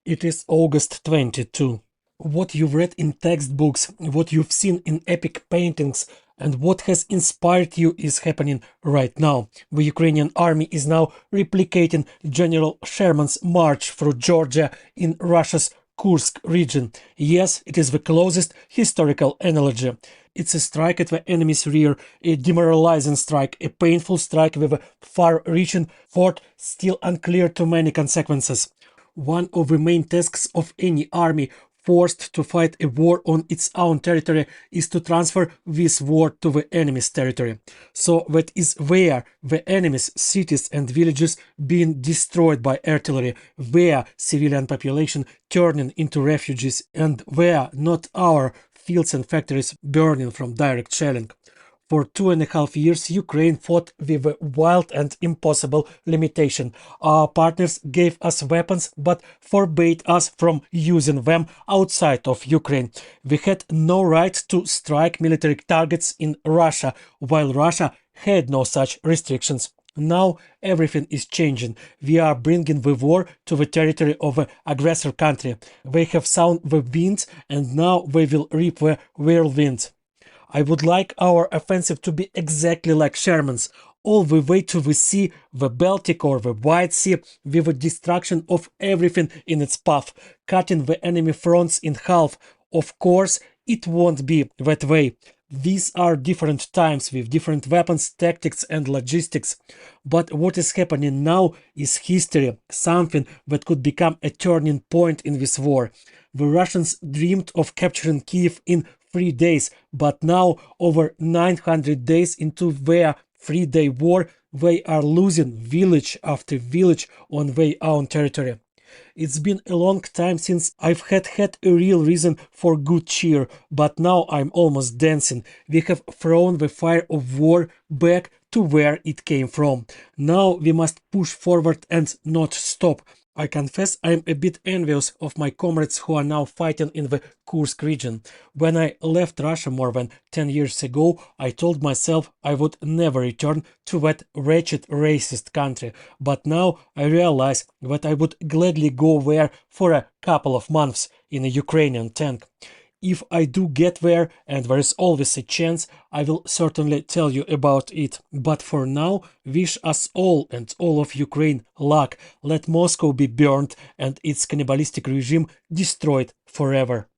It is August 22. What you've read in textbooks, what you've seen in epic paintings, and what has inspired you is happening right now. The Ukrainian army is now replicating General Sherman's march through Georgia in Russia's Kursk region. Yes, it is the closest historical analogy. It's a strike at the enemy's rear, a demoralizing strike, a painful strike with a far-reaching thought still unclear to many consequences. One of the main tasks of any army forced to fight a war on its own territory is to transfer this war to the enemy's territory. So that is where the enemy's cities and villages being destroyed by artillery, where civilian population turning into refugees, and where not our fields and factories burning from direct shelling. For 2.5 years, Ukraine fought with a wild and impossible limitation. Our partners gave us weapons, but forbade us from using them outside of Ukraine. We had no right to strike military targets in Russia, while Russia had no such restrictions. Now everything is changing. We are bringing the war to the territory of the aggressor country. They have sown the winds, and now they will reap the whirlwind. I would like our offensive to be exactly like Sherman's, all the way to the sea, the Baltic or the White Sea, with the destruction of everything in its path, cutting the enemy fronts in half. Of course, it won't be that way. These are different times with different weapons, tactics and logistics. But what is happening now is history, something that could become a turning point in this war. The Russians dreamed of capturing Kiev in 3 days, but now, over 900 days into their 3-day war, they are losing village after village on their own territory. It's been a long time since I've had a real reason for good cheer, but now I'm almost dancing. We have thrown the fire of war back to where it came from. Now we must push forward and not stop. I confess I'm a bit envious of my comrades who are now fighting in the Kursk region. When I left Russia more than 10 years ago, I told myself I would never return to that wretched racist country. But now I realize that I would gladly go there for a couple of months in a Ukrainian tank. If I do get there, and there is always a chance, I will certainly tell you about it. But for now, wish us all and all of Ukraine luck. Let Moscow be burned and its cannibalistic regime destroyed forever.